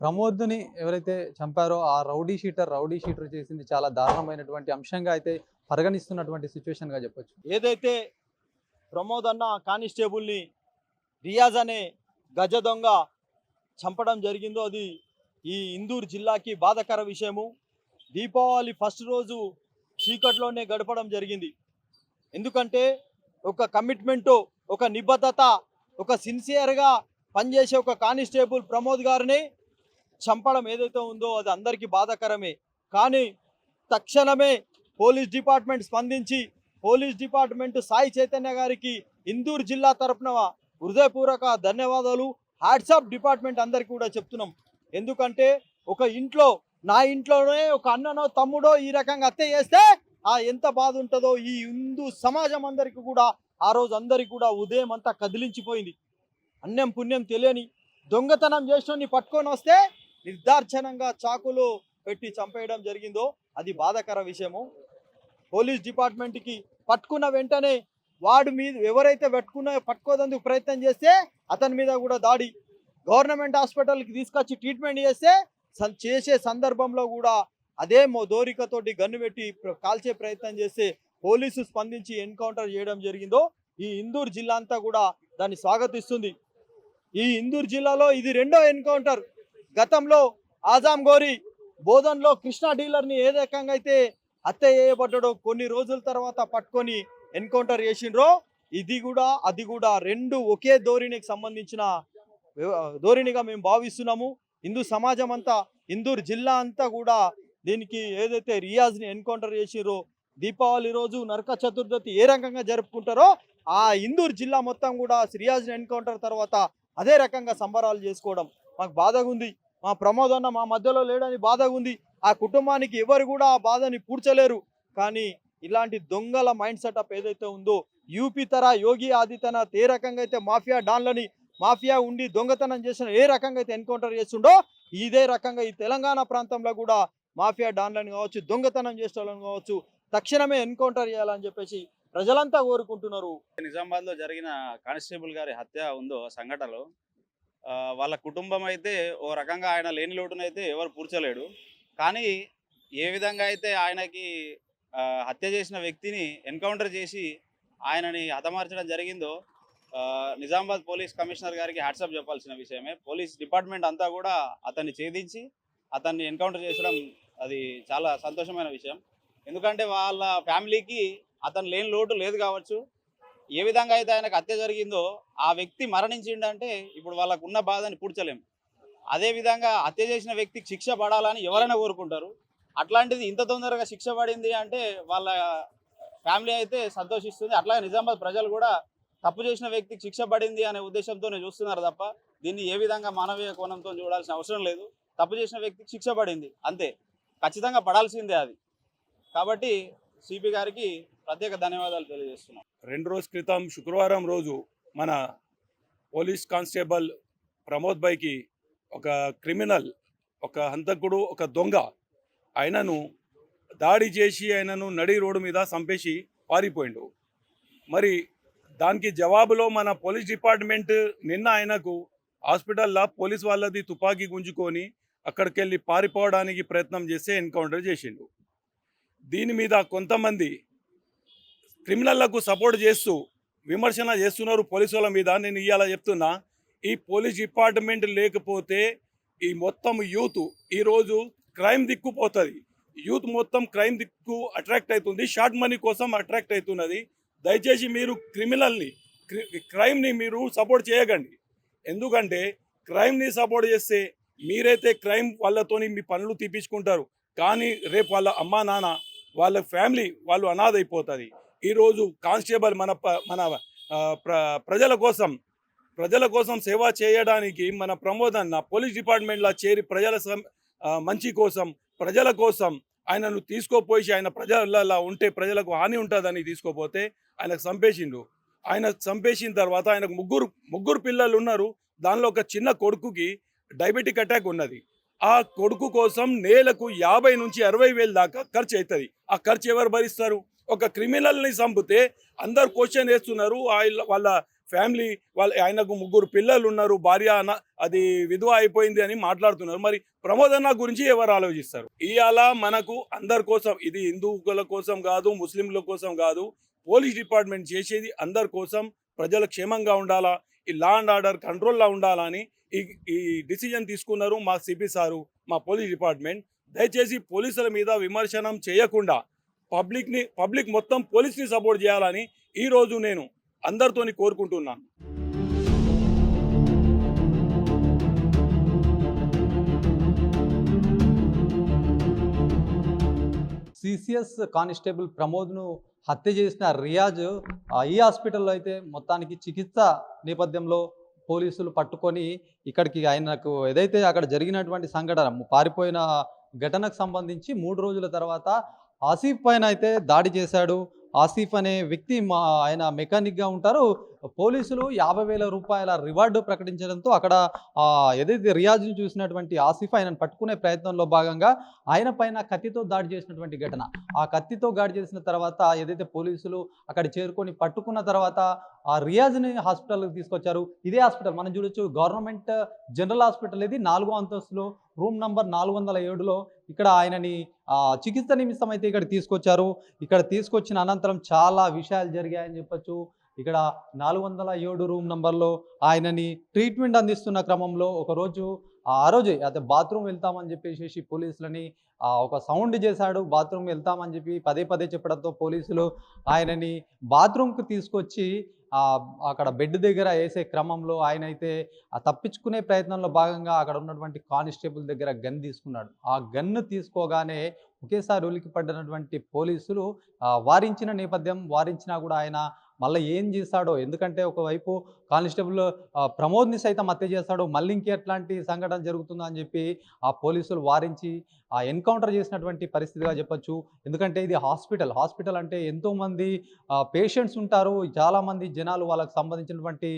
ప్రమోద్ని ఎవరైతే చంపారో ఆ రౌడీ షీటర్ చేసింది చాలా దారుణమైనటువంటి అంశంగా అయితే పరిగణిస్తున్నటువంటి సిచ్యువేషన్గా చెప్పొచ్చు. ఏదైతే ప్రమోద్ అన్న కానిస్టేబుల్ని రియాజ్ అనే గజ దొంగ చంపడం జరిగిందో అది ఈ ఇందూరు జిల్లాకి బాధాకర విషయము. దీపావళి ఫస్ట్ రోజు చీకట్లోనే గడపడం జరిగింది. ఎందుకంటే ఒక కమిట్మెంటు, ఒక నిబద్ధత, ఒక సిన్సియర్గా పనిచేసే ఒక కానిస్టేబుల్ ప్రమోద్ గారిని చంపడం ఏదైతే ఉందో అది అందరికీ బాధాకరమే. కానీ తక్షణమే పోలీస్ డిపార్ట్మెంట్ స్పందించి పోలీస్ డిపార్ట్మెంట్ సాయి చైతన్య గారికి ఇందూరు జిల్లా తరపున హృదయపూర్వక ధన్యవాదాలు. హ్యాట్సాప్ డిపార్ట్మెంట్ అందరికీ కూడా చెప్తున్నాం. ఎందుకంటే ఒక ఇంట్లో, నా ఇంట్లోనే ఒక అన్ననో తమ్ముడో ఈ రకంగా హత్య చేస్తే ఎంత బాధ ఉంటుందో ఈ హిందూ సమాజం అందరికీ కూడా ఆ రోజు అందరికీ కూడా ఉదయం అంతా కదిలించిపోయింది. అన్యం పుణ్యం తెలియని దొంగతనం చేసినోని పట్టుకొని వస్తే నిర్దార్చనంగా చాకులు పెట్టి చంపేయడం జరిగిందో అది బాధాకర విషయము. పోలీస్ డిపార్ట్మెంట్కి పట్టుకున్న వెంటనే వాడి మీద ఎవరైతే పట్టుకోదందుకు ప్రయత్నం చేస్తే అతని మీద కూడా దాడి, గవర్నమెంట్ హాస్పిటల్కి తీసుకొచ్చి ట్రీట్మెంట్ చేసే సందర్భంలో కూడా అదే దోరికతోటి గన్ను పెట్టి కాల్చే ప్రయత్నం చేస్తే పోలీసు స్పందించి ఎన్కౌంటర్ చేయడం జరిగిందో ఈ ఇందూరు జిల్లా అంతా కూడా దాన్ని స్వాగతిస్తుంది. ఈ ఇందూరు జిల్లాలో ఇది రెండో ఎన్కౌంటర్. గతంలో ఆజాం గోరి బోధన్లో కృష్ణా డీలర్ని ఏ రకంగా అయితే హత్య చేయబడ్డాడో కొన్ని రోజుల తర్వాత పట్టుకొని ఎన్కౌంటర్ చేసిండ్రో అది కూడా రెండు ఒకే ధోరణికి సంబంధించిన ధోరణిగా మేము భావిస్తున్నాము. హిందూ సమాజం అంతా, ఇందూరు జిల్లా అంతా కూడా దీనికి ఏదైతే రియాజ్ని ఎన్కౌంటర్ చేసిరో, దీపావళి రోజు నరక చతుర్దశి ఏ రకంగా జరుపుకుంటారో ఆ ఇందూరు జిల్లా మొత్తం కూడా రియాజ్ని ఎన్కౌంటర్ తర్వాత అదే రకంగా సంబరాలు చేసుకోవడం మాకు బాధగా ఉంది. మా ప్రమోద్ అన్న మా మధ్యలో లేడని బాధగా ఉంది. ఆ కుటుంబానికి ఎవరు కూడా ఆ బాధని పూడ్చలేరు. కానీ ఇలాంటి దొంగల మైండ్ సెటప్ ఏదైతే ఉందో, యూపీ తర యోగి ఆదిత్యనాథ్ ఏ రకంగా అయితే మాఫియా డాన్లని మాఫియా ఉండి దొంగతనం చేసిన ఏ రకంగా అయితే ఎన్కౌంటర్ చేస్తుండో, ఇదే రకంగా ఈ తెలంగాణ ప్రాంతంలో కూడా మాఫియా డాన్లను కావచ్చు, దొంగతనం చేసే వాళ్ళని కావచ్చు తక్షణమే ఎన్కౌంటర్ చేయాలని చెప్పేసి ప్రజలంతా కోరుకుంటున్నారు. నిజామాబాద్లో జరిగిన కానిస్టేబుల్ గారి హత్య ఉందో సంఘటనలో వాళ్ళ కుటుంబం అయితే ఓ రకంగా ఆయన లేని లోటునైతే ఎవరు పూడ్చలేడు. కానీ ఏ విధంగా అయితే ఆయనకి హత్య చేసిన వ్యక్తిని ఎన్కౌంటర్ చేసి ఆయనని హతమార్చడం జరిగిందో నిజామాబాద్ పోలీస్ కమిషనర్ గారికి హ్యాట్సాప్ చెప్పాల్సిన విషయమే. పోలీస్ డిపార్ట్మెంట్ అంతా కూడా అతన్ని ఛేదించి అతన్ని ఎన్కౌంటర్ చేసడం అది చాలా సంతోషమైన విషయం. ఎందుకంటే వాళ్ళ ఫ్యామిలీకి అతను లేని లోటు లేదు కావచ్చు. ఏ విధంగా అయితే ఆయనకు హత్య జరిగిందో ఆ వ్యక్తి మరణించిండంటే ఇప్పుడు వాళ్ళకు ఉన్న బాధని పూడ్చలేం. అదేవిధంగా హత్య చేసిన వ్యక్తికి శిక్ష పడాలని ఎవరైనా కోరుకుంటారు. అట్లాంటిది ఇంత తొందరగా శిక్ష పడింది అంటే వాళ్ళ ఫ్యామిలీ అయితే సంతోషిస్తుంది. అట్లాగే నిజామాబాద్ ప్రజలు కూడా తప్పు చేసిన వ్యక్తికి శిక్ష పడింది అనే ఉద్దేశంతోనే చూస్తున్నారు తప్ప దీన్ని ఏ విధంగా మానవీయ కోణంతో చూడాల్సిన అవసరం లేదు. తప్పు చేసిన వ్యక్తికి శిక్ష పడింది అంతే, ఖచ్చితంగా పడాల్సిందే అది. కాబట్టి సిపి గారికి ప్రత్యేక ధన్యవాదాలు తెలియజేస్తున్నాం. 2 రోజుల క్రితం శుక్రవారం రోజు మన పోలీస్ కానిస్టేబుల్ ప్రమోద్ భాయ్కి ఒక క్రిమినల్, ఒక హంతకుడు, ఒక దొంగ ఆయనను దాడి చేసి ఆయనను నడి రోడ్డు మీద చంపేసి పారిపోయిండు. మరి దానికి జవాబులో మన పోలీస్ డిపార్ట్మెంట్ నిన్న ఆయనకు హాస్పిటల్లో పోలీస్ వాళ్ళది తుపాకీ గుంజుకొని అక్కడికి వెళ్ళి పారిపోవడానికి ప్రయత్నం చేస్తే ఎన్కౌంటర్ చేసిండు. దీని మీద కొంతమంది క్రిమినల్లకు సపోర్ట్ చేస్తూ విమర్శన చేస్తున్నారు పోలీసు వాళ్ళ మీద. నేను ఇవాళ చెప్తున్నా, ఈ పోలీస్ డిపార్ట్మెంట్ లేకపోతే ఈ మొత్తం యూత్ ఈరోజు క్రైమ్ దిక్కుపోతుంది. యూత్ మొత్తం క్రైమ్ దిక్కు అట్రాక్ట్ అవుతుంది, షార్ట్ మనీ కోసం అట్రాక్ట్ అవుతున్నది. దయచేసి మీరు క్రైమ్ని మీరు సపోర్ట్ చేయకండి. ఎందుకంటే క్రైమ్ని సపోర్ట్ చేస్తే మీరైతే క్రైమ్ వాళ్ళతోని మీ పనులు తీపించుకుంటారు, కానీ రేపు వాళ్ళ అమ్మా నాన్న వాళ్ళ ఫ్యామిలీ వాళ్ళు అనాథ అయిపోతుంది. ఈరోజు కానిస్టేబుల్ మన ప్రజల కోసం సేవ చేయడానికి మన ప్రమోద్ అన్న పోలీస్ డిపార్ట్మెంట్లో చేరి ప్రజల మంచి కోసం, ప్రజల కోసం ఆయనను తీసుకోపోయి ఆయన ప్రజలలో ఉంటే ప్రజలకు హాని ఉంటుందని తీసుకోపోతే ఆయనకు చంపేసిండు. ఆయన చంపేసిన తర్వాత ఆయనకు ముగ్గురు పిల్లలు ఉన్నారు. దానిలో ఒక చిన్న కొడుకుకి డయాబెటిక్ అటాక్ ఉన్నది. ఆ కొడుకు కోసం నెలకు 50 నుంచి 60 వేలు దాకా ఖర్చు అవుతుంది. ఆ ఖర్చు ఎవరు భరిస్తారు? ఒక క్రిమినల్ని చంపితే అందరు క్వశ్చన్ వేస్తున్నారు. వాళ్ళ ఫ్యామిలీ ఆయనకు 3 పిల్లలు ఉన్నారు, భార్య అది విధవ అయిపోయింది అని మాట్లాడుతున్నారు. మరి ప్రమోద్ అన్న గురించి ఎవరు ఆలోచిస్తారు? ఇవాళ మనకు అందరి కోసం, ఇది హిందువుల కోసం కాదు, ముస్లింల కోసం కాదు, పోలీస్ డిపార్ట్మెంట్ చేసేది అందరి కోసం. ప్రజల క్షేమంగా ఉండాలా, ఈ లా అండ్ ఆర్డర్ కంట్రోల్లో ఉండాలని ఈ డిసిజన్ తీసుకున్నారు మా సిపి సారు, మా పోలీస్ డిపార్ట్మెంట్. దయచేసి పోలీసుల మీద విమర్శనం చేయకుండా పబ్లిక్ మొత్తం పోలీస్ని సపోర్ట్ చేయాలని ఈరోజు నేను అందరితోని కోరుకుంటున్నాను. సిసిఎస్ కానిస్టేబుల్ ప్రమోద్ను హత్య చేసిన రియాజ్ ఈ హాస్పిటల్లో అయితే మొత్తానికి చికిత్స నేపథ్యంలో పోలీసులు పట్టుకొని ఇక్కడికి ఆయనకు ఏదైతే అక్కడ జరిగినటువంటి సంఘటన పారిపోయిన ఘటనకు సంబంధించి 3 రోజుల తర్వాత ఆసిఫ్ పైన అయితే దాడి చేశాడు. ఆసిఫ్ అనే వ్యక్తి ఆయన మెకానిక్గా ఉంటారు. పోలీసులు 50,000 రూపాయల రివార్డు ప్రకటించడంతో అక్కడ ఏదైతే రియాజ్ని చూసినటువంటి ఆసిఫ్ ఆయనను పట్టుకునే ప్రయత్నంలో భాగంగా ఆయన పైన కత్తితో దాడి చేసినటువంటి ఘటన. ఆ కత్తితో దాడి చేసిన తర్వాత ఏదైతే పోలీసులు అక్కడ చేరుకొని పట్టుకున్న తర్వాత ఆ రియాజ్ని హాస్పిటల్కి తీసుకొచ్చారు. ఇదే హాస్పిటల్ మనం చూడొచ్చు, గవర్నమెంట్ జనరల్ హాస్పిటల్. ఇది 4వ అంతస్తులో రూమ్ నంబర్ 407లో ఇక్కడ ఆయనని చికిత్స నిమిత్తం అయితే ఇక్కడ తీసుకొచ్చారు. ఇక్కడ తీసుకొచ్చిన అనంతరం అనంతరం చాలా విషయాలు జరిగాయని చెప్పొచ్చు. ఇక్కడ 407 రూమ్ నంబర్‌లో ఆయనని ట్రీట్మెంట్ అందిస్తున్న క్రమంలో ఒకరోజు ఆ రోజే అదే బాత్రూమ్ వెళ్తామని చెప్పేసేసి పోలీసులని ఒక సౌండ్ చేశాడు. బాత్రూమ్ వెళ్తామని చెప్పి పదే పదే చెప్పడంతో పోలీసులు ఆయనని బాత్రూమ్‌కి తీసుకొచ్చి అక్కడ బెడ్ దగ్గర ఏసే క్రమంలో ఆయనైతే తప్పించుకునే ప్రయత్నంలో భాగంగా అక్కడ ఉన్నటువంటి కానిస్టేబుల్ దగ్గర గన్ తీసుకున్నాడు. ఆ గన్ను తీసుకోగానే ఒకేసారి ఉలికి పడినటువంటి పోలీసులు వారించిన నేపథ్యం, వారించినా కూడా ఆయన మళ్ళీ ఏం చేశాడో, ఎందుకంటే ఒకవైపు కానిస్టేబుల్ ప్రమోద్ని సైతం హత్య చేశాడు, మళ్ళీ ఇంకెట్లాంటి సంఘటన జరుగుతుందో అని చెప్పి ఆ పోలీసులు వారించి ఎన్కౌంటర్ చేసినటువంటి పరిస్థితిగా చెప్పొచ్చు. ఎందుకంటే ఇది హాస్పిటల్ అంటే ఎంతోమంది పేషెంట్స్ ఉంటారు, చాలామంది జనాలు, వాళ్ళకి సంబంధించినటువంటి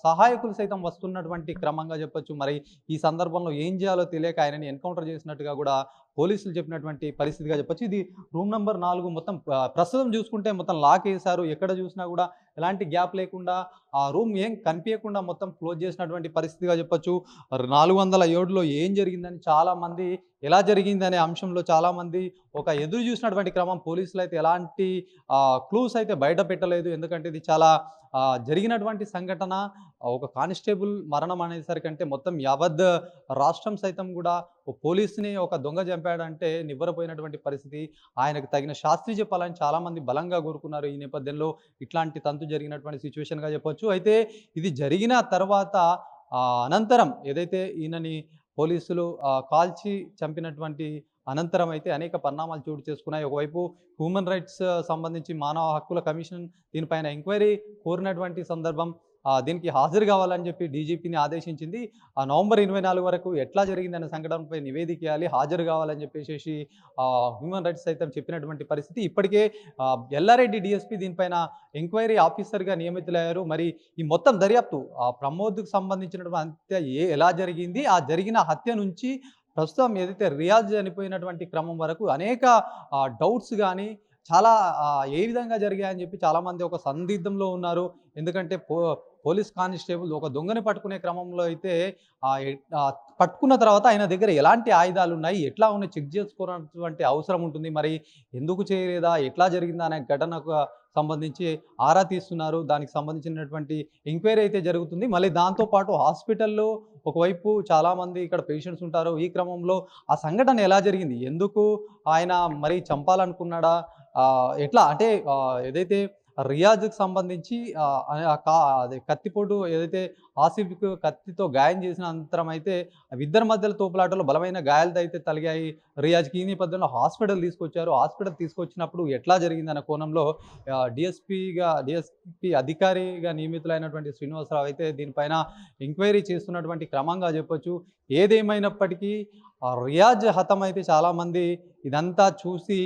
సహాయకులు సైతం వస్తున్నటువంటి క్రమంగా చెప్పొచ్చు. మరి ఈ సందర్భంలో ఏం చేయాలో తెలియక ఆయనని ఎన్కౌంటర్ చేసినట్టుగా కూడా పోలీసులు చెప్పినటువంటి పరిస్థితిగా చెప్పొచ్చు. ఇది రూమ్ నెంబర్ 4 మొత్తం ప్రస్తుతం చూసుకుంటే మొత్తం లాక్ వేశారు. ఎక్కడ చూసినా కూడా ఎలాంటి గ్యాప్ లేకుండా ఆ రూమ్ ఏం కనిపించకుండా మొత్తం క్లోజ్ చేసినటువంటి పరిస్థితిగా చెప్పొచ్చు. 407లో ఏం జరిగిందని చాలామంది, ఎలా జరిగిందనే అంశంలో చాలామంది ఒక ఎదురు చూసినటువంటి క్రమం. పోలీసులు అయితే ఎలాంటి క్లూస్ అయితే బయట పెట్టలేదు. ఎందుకంటే ఇది చాలా జరిగినటువంటి సంఘటన. ఒక కానిస్టేబుల్ మరణం అనేసరికంటే మొత్తం యావత్ రాష్ట్రం సైతం కూడా పోలీసుని ఒక దొంగ చంపాడంటే నివ్వరపోయినటువంటి పరిస్థితి. ఆయనకు తగిన శాస్త్రి చెప్పాలని చాలామంది బలంగా కోరుకున్నారు. ఈ నేపథ్యంలో ఇట్లాంటి తంతు జరిగినటువంటి సిచ్యువేషన్గా చెప్పొచ్చు. అయితే ఇది జరిగిన తర్వాత అనంతరం ఏదైతే ఈయనని పోలీసులు కాల్చి చంపినటువంటి అనంతరం అయితే అనేక పరిణామాలు చోటు చేసుకున్నాయి. ఒకవైపు హ్యూమన్ రైట్స్ సంబంధించి మానవ హక్కుల కమిషన్ దీనిపైన ఎంక్వైరీ కోరినటువంటి సందర్భం. దీనికి హాజరు కావాలని చెప్పి డీజీపీని ఆదేశించింది. నవంబర్ 24 వరకు ఎట్లా జరిగిందనే సంఘటనపై నివేదిక ఇవ్వాలి, హాజరు కావాలని చెప్పేసి హ్యూమన్ రైట్స్ సైతం చెప్పినటువంటి పరిస్థితి. ఇప్పటికే ఎల్లారెడ్డి డిఎస్పీ దీనిపైన ఎంక్వైరీ ఆఫీసర్గా నియమితులయ్యారు. మరి ఈ మొత్తం దర్యాప్తు ప్రమోద్కు సంబంధించినటువంటి హత్య ఎలా జరిగింది, ఆ జరిగిన హత్య నుంచి ప్రస్తుతం ఏదైతే రియాజ్ చనిపోయినటువంటి క్రమం వరకు అనేక డౌట్స్ కానీ చాలా ఏ విధంగా జరిగాయని చెప్పి చాలామంది ఒక సందిగ్ధంలో ఉన్నారు. ఎందుకంటే పోలీస్ కానిస్టేబుల్ ఒక దొంగని పట్టుకునే క్రమంలో అయితే పట్టుకున్న తర్వాత ఆయన దగ్గర ఎలాంటి ఆయుధాలు ఉన్నాయి, ఎట్లా ఉన్నాయి చెక్ చేసుకోవాల్సినటువంటి అవసరం ఉంటుంది. మరి ఎందుకు చేయలేదా, ఎట్లా జరిగిందా అనే ఘటనకు సంబంధించి ఆరా తీస్తున్నారు. దానికి సంబంధించినటువంటి ఎంక్వైరీ అయితే జరుగుతుంది. మళ్ళీ దాంతోపాటు హాస్పిటల్లో ఒకవైపు చాలామంది ఇక్కడ పేషెంట్స్ ఉంటారు. ఈ క్రమంలో ఆ సంఘటన ఎలా జరిగింది, ఎందుకు ఆయన మరి చంపాలనుకున్నాడా, ఎట్లా అంటే ఏదైతే రియాజ్కి సంబంధించి అదే కత్తిపోటు ఏదైతే ఆసిఫ్కు కత్తితో గాయం చేసిన అనంతరం అయితే ఇద్దరి మధ్యలో తోపులాటలో బలమైన గాయాలతో అయితే తలిగాయి రియాజ్కి. ఈ నేపథ్యంలో హాస్పిటల్ తీసుకొచ్చారు. హాస్పిటల్ తీసుకొచ్చినప్పుడు ఎట్లా జరిగిందన్న కోణంలో డిఎస్పీ అధికారిగా నియమితులైనటువంటి శ్రీనివాసరావు అయితే దీనిపైన ఎంక్వైరీ చేస్తున్నటువంటి క్రమంగా చెప్పొచ్చు. ఏదేమైనప్పటికీ రియాజ్ హతం అయితే చాలామంది ఇదంతా చూసి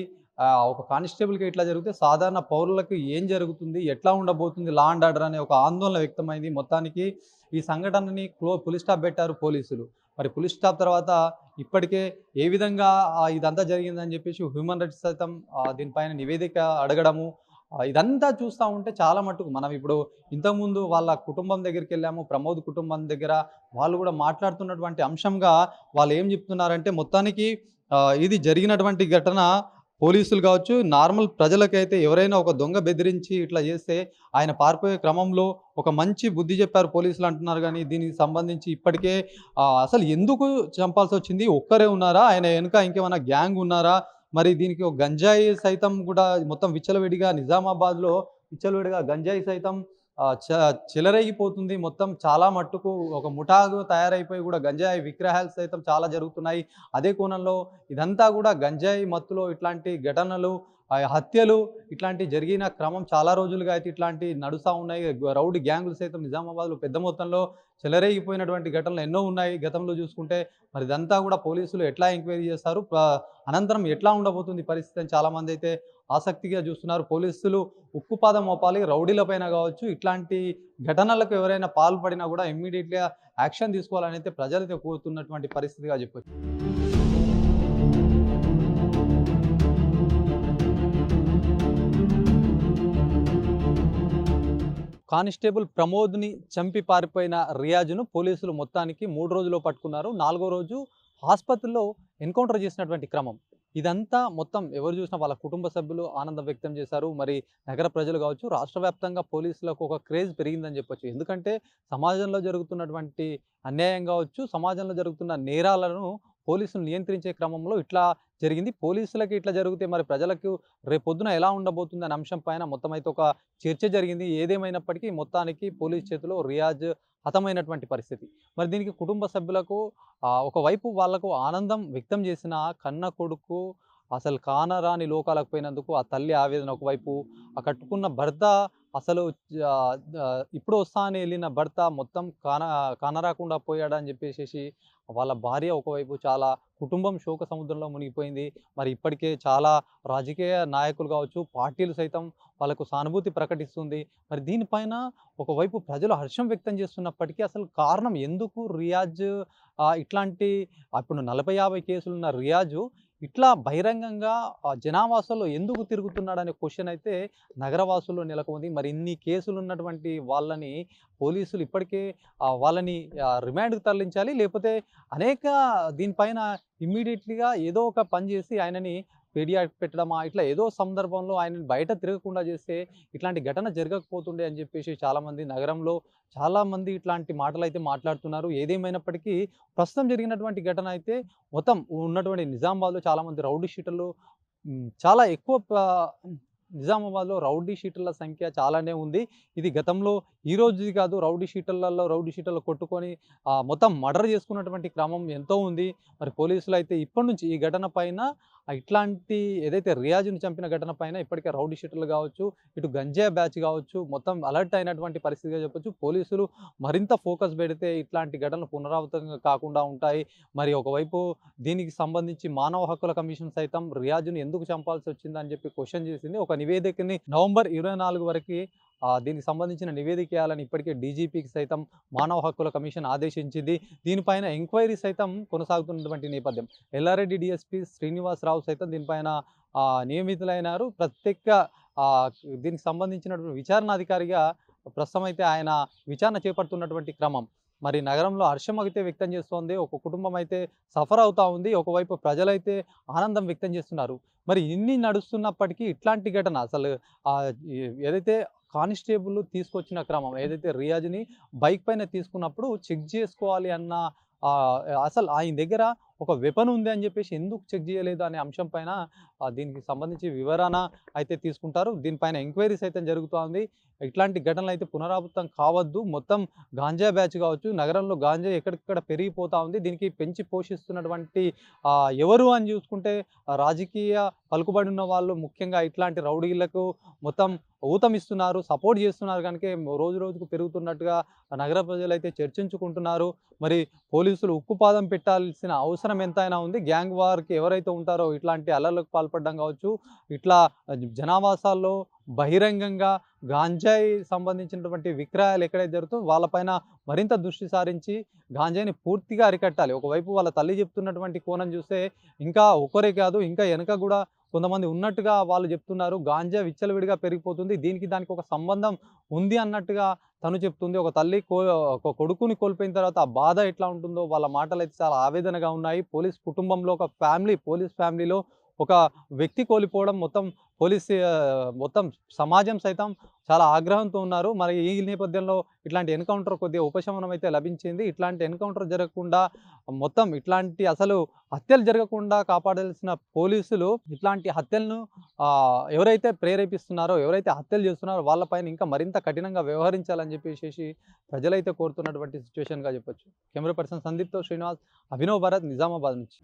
ఒక కానిస్టేబుల్కి ఇట్లా జరిగితే సాధారణ పౌరులకు ఏం జరుగుతుంది, ఎట్లా ఉండబోతుంది లా అండ్ ఆర్డర్ అనే ఒక ఆందోళన వ్యక్తమైంది. మొత్తానికి ఈ సంఘటనని పులి స్టాప్ పెట్టారు పోలీసులు. మరి పులి స్టాప్ తర్వాత ఇప్పటికే ఏ విధంగా ఇదంతా జరిగిందని చెప్పేసి హ్యూమన్ రైట్స్ సైతం దీనిపైన నివేదిక అడగడము, ఇదంతా చూస్తూ ఉంటే చాలా మట్టుకు మనం ఇప్పుడు ఇంతకుముందు వాళ్ళ కుటుంబం దగ్గరికి వెళ్ళాము, ప్రమోద్ కుటుంబం దగ్గర వాళ్ళు కూడా మాట్లాడుతున్నటువంటి అంశంగా వాళ్ళు ఏం చెప్తున్నారంటే మొత్తానికి ఇది జరిగినటువంటి ఘటన పోలీసులు కావచ్చు, నార్మల్ ప్రజలకైతే ఎవరైనా ఒక దొంగ బెదిరించి ఇట్లా చేస్తే ఆయన పారిపోయే క్రమంలో ఒక మంచి బుద్ధి చెప్పారు పోలీసులు అంటున్నారు. కానీ దీనికి సంబంధించి ఇప్పటికే అసలు ఎందుకు చంపాల్సి వచ్చింది, ఒక్కరే ఉన్నారా, ఆయన వెనుక ఇంకేమైనా గ్యాంగ్ ఉన్నారా, మరి దీనికి ఒక గంజాయి సైతం కూడా మొత్తం విచ్చలవిడిగా నిజామాబాద్లో విచ్చలవిడిగా గంజాయి సైతం చెలరేగిపోతుంది. మొత్తం చాలా మట్టుకు ఒక ముఠాగా తయారైపోయి కూడా గంజాయి విగ్రహాలు సైతం చాలా జరుగుతున్నాయి. అదే కోణంలో ఇదంతా కూడా గంజాయి మత్తులో ఇట్లాంటి ఘటనలు, హత్యలు ఇట్లాంటి జరిగిన క్రమం చాలా రోజులుగా అయితే ఇట్లాంటి నడుస్తూ ఉన్నాయి. రౌడీ గ్యాంగులు సైతం నిజామాబాద్లో పెద్ద మొత్తంలో చెలరేగిపోయినటువంటి ఘటనలు ఎన్నో ఉన్నాయి గతంలో చూసుకుంటే. మరి ఇదంతా కూడా పోలీసులు ఎట్లా ఎంక్వైరీ చేస్తారు, అనంతరం ఎట్లా ఉండబోతుంది పరిస్థితి అని చాలామంది అయితే ఆసక్తిగా చూస్తున్నారు. పోలీసులు ఉక్కుపాదం మోపాలి రౌడీలపైన కావచ్చు. ఇట్లాంటి ఘటనలకు ఎవరైనా పాల్పడినా కూడా ఇమ్మీడియట్గా యాక్షన్ తీసుకోవాలని అయితే ప్రజలైతే కోరుతున్నటువంటి పరిస్థితిగా చెప్పొచ్చు. కానిస్టేబుల్ ప్రమోద్ని చంపి పారిపోయిన రియాజ్ను పోలీసులు మొత్తానికి 3 రోజుల్లో పట్టుకున్నారు. 4వ రోజు ఆసుపత్రిలో ఎన్కౌంటర్ చేసినటువంటి క్రమం. ఇదంతా మొత్తం ఎవరు చూసినా వాళ్ళ కుటుంబ సభ్యులు ఆనందం వ్యక్తం చేశారు. మరి నగర ప్రజలు కావచ్చు, రాష్ట్ర వ్యాప్తంగా పోలీసులకు ఒక క్రేజ్ పెరిగిందని చెప్పొచ్చు. ఎందుకంటే సమాజంలో జరుగుతున్నటువంటి అన్యాయం కావచ్చు, సమాజంలో జరుగుతున్న నేరాలను పోలీసులు నియంత్రించే క్రమంలో ఇట్లా జరిగింది. పోలీసులకి ఇట్లా జరిగితే మరి ప్రజలకు రేపొద్దున ఎలా ఉండబోతుంది అనే అంశం పైన మొత్తం అయితే ఒక చర్చ జరిగింది. ఏదేమైనప్పటికీ మొత్తానికి పోలీస్ చేతిలో రియాజ్ హతమైనటువంటి పరిస్థితి. మరి దీనికి కుటుంబ సభ్యులకు ఒకవైపు వాళ్ళకు ఆనందం వ్యక్తం చేసిన కన్న కొడుకు అసలు కానరాని లోకాలకు పోయినందుకు ఆ తల్లి ఆవేదన ఒకవైపు, ఆ కట్టుకున్న భర్త అసలు ఇప్పుడు వస్తా అని వెళ్ళిన భర్త మొత్తం కానరాకుండా పోయాడని చెప్పేసేసి వాళ్ళ భార్య ఒకవైపు చాలా కుటుంబం శోక సముద్రంలో మునిగిపోయింది. మరి ఇప్పటికే చాలా రాజకీయ నాయకులు కావచ్చు, పార్టీలు సైతం వాళ్ళకు సానుభూతి ప్రకటిస్తుంది. మరి దీనిపైన ఒకవైపు ప్రజలు హర్షం వ్యక్తం చేస్తున్నప్పటికీ అసలు కారణం ఎందుకు రియాజ్ ఇట్లాంటి ఇప్పుడు 40-50 కేసులున్న రియాజు ఇట్లా బహిరంగంగా జనావాసాల్లో ఎందుకు తిరుగుతున్నాడనే క్వశ్చన్ అయితే నగరవాసుల్లో నెలకొంది. మరి ఇన్ని కేసులు ఉన్నటువంటి వాళ్ళని పోలీసులు ఇప్పటికే వాళ్ళని రిమాండ్‌కి తరలించాలి. లేకపోతే అనేక దీనిపైన ఇమ్మీడియేట్‌లీగా ఏదో ఒక పని చేసి ఆయనని పీడియాట్రిక్ పెట్టడమా, ఇట్లా ఏదో సందర్భంలో ఆయనని బయట తిరగకుండా చేస్తే ఇట్లాంటి ఘటన జరగకపోతుండే అని చెప్పేసి చాలామంది నగరంలో చాలామంది ఇట్లాంటి మాటలైతే మాట్లాడుతున్నారు. ఏదేమైనప్పటికీ ప్రస్తుతం జరిగినటువంటి ఘటన అయితే మొత్తం ఉన్నటువంటి నిజామాబాద్‌లో చాలామంది రౌడీ షీటర్లు చాలా ఎక్కువ నిజామాబాద్‌లో రౌడీ షీటర్ల సంఖ్య చాలానే ఉంది. ఇది గతంలో ఈ రోజుది కాదు. రౌడీ షీటర్లు కొట్టుకొని మొత్తం మర్డర్ చేసుకున్నటువంటి క్రమం ఎంతో ఉంది. మరి పోలీసులు అయితే ఇప్పటి నుంచి ఈ ఘటన పైన ఇట్లాంటి ఏదైతే రియాజ్‌ని చంపిన ఘటన పైన ఇప్పటికే రౌడీ షీటర్లు కావచ్చు, ఇటు గంజాయి బ్యాచ్ కావచ్చు, మొత్తం అలర్ట్ అయినటువంటి పరిస్థితిగా చెప్పొచ్చు. పోలీసులు మరింత ఫోకస్ పెడితే ఇట్లాంటి ఘటనలు పునరావృతం కాకుండా ఉంటాయి. మరి ఒకవైపు దీనికి సంబంధించి మానవ హక్కుల కమిషన్ సైతం రియాజ్‌ని ఎందుకు చంపాల్సి వచ్చిందని చెప్పి క్వశ్చన్ చేసింది. ఒక నివేదికని నవంబర్ 24 వరకి దీనికి సంబంధించిన నివేదిక ఇవ్వాలని ఇప్పటికే డీజీపీకి సైతం మానవ హక్కుల కమిషన్ ఆదేశించింది. దీనిపైన ఎంక్వైరీ సైతం కొనసాగుతున్నటువంటి నేపథ్యం. ఎల్లారెడ్డి డీఎస్పీ శ్రీనివాసరావు సైతం దీనిపైన నియమితులైనారు. ప్రత్యేక దీనికి సంబంధించినటువంటి విచారణాధికారిగా ప్రస్తుతం అయితే ఆయన విచారణ చేపడుతున్నటువంటి క్రమం. మరి నగరంలో హర్షం అయితే వ్యక్తం చేస్తోంది. ఒక కుటుంబం అయితే సఫర్ అవుతా ఉంది. ఒకవైపు ప్రజలైతే ఆనందం వ్యక్తం చేస్తున్నారు. మరి ఇన్ని నడుస్తున్నప్పటికీ ఇట్లాంటి ఘటన అసలు ఏదైతే కానిస్టేబుల్ తీసుకొచ్చిన క్రమం, ఏదైతే రియాజ్‌ని బైక్ పైన తీసుకున్నప్పుడు చెక్ చేసుకోవాలి అన్న అసలు ఆయన దగ్గర ఒక వెపన్ ఉంది అని చెప్పేసి ఎందుకు చెక్ చేయలేదు అనే అంశం పైన దీనికి సంబంధించి వివరణ అయితే తీసుకుంటారు. దీనిపైన ఎంక్వైరీస్ అయితే జరుగుతోంది. ఇట్లాంటి ఘటనలు అయితే పునరావృతం కావద్దు. మొత్తం గాంజా బ్యాచ్ కావచ్చు, నగరంలో గాంజా ఎక్కడికక్కడ పెరిగిపోతూ ఉంది. దీనికి పెంచి పోషిస్తున్నటువంటి ఎవరు అని చూసుకుంటే రాజకీయ పలుకుబడి ఉన్న వాళ్ళు ముఖ్యంగా ఇట్లాంటి రౌడీలకు మొత్తం ఊతమిస్తున్నారు, సపోర్ట్ చేస్తున్నారు. కనుక రోజు రోజుకు పెరుగుతున్నట్టుగా నగర ప్రజలు అయితే చర్చించుకుంటున్నారు. మరి పోలీసులు ఉక్కుపాదం పెట్టాల్సిన అవసరం ఎంతైనా ఉంది. గ్యాంగ్ వార్కి ఎవరైతే ఉంటారో ఇట్లాంటి అల్లర్లకు పాల్పడడం కావచ్చు, ఇట్లా జనావాసాల్లో బహిరంగంగా గాంజాయి సంబంధించినటువంటి విక్రయాలు ఎక్కడైతే జరుగుతుందో వాళ్ళపైన మరింత దృష్టి సారించి గాంజాయిని పూర్తిగా అరికట్టాలి. ఒకవైపు వాళ్ళ తల్లి చెప్తున్నటువంటి కోణం చూస్తే ఇంకా ఒకరే కాదు, ఇంకా వెనక కూడా కొంతమంది ఉన్నట్టుగా వాళ్ళు చెప్తున్నారు. గాంజా విచ్చలవిడిగా పెరిగిపోతుంది, దీనికి దానికి ఒక సంబంధం ఉంది అన్నట్టుగా తను చెప్తుంది. ఒక తల్లి ఒక కొడుకుని కోల్పోయిన తర్వాత ఆ బాధ ఎట్లా ఉంటుందో వాళ్ళ మాటలు అయితే చాలా ఆవేదనగా ఉన్నాయి. పోలీస్ కుటుంబంలో ఒక పోలీస్ ఫ్యామిలీలో ఒక వ్యక్తి కోల్పోవడం మొత్తం సమాజం సైతం చాలా ఆగ్రహంతో ఉన్నారు. మరి ఈ నేపథ్యంలో ఇట్లాంటి ఎన్కౌంటర్ కొద్దిగా ఉపశమనం అయితే లభించింది. ఇట్లాంటి ఎన్కౌంటర్ జరగకుండా మొత్తం ఇట్లాంటి అసలు హత్యలు జరగకుండా కాపాడాల్సిన పోలీసులు ఇట్లాంటి హత్యలను ఎవరైతే ప్రేరేపిస్తున్నారో, ఎవరైతే హత్యలు చేస్తున్నారో వాళ్ళపైన ఇంకా మరింత కఠినంగా వ్యవహరించాలని చెప్పేసి ప్రజలైతే కోరుతున్నటువంటి సిచ్యువేషన్గా చెప్పొచ్చు. కెమెరా పర్సన్ సందీప్తో శ్రీనివాస్, అభినవ్ భారత్, నిజామాబాద్ నుంచి.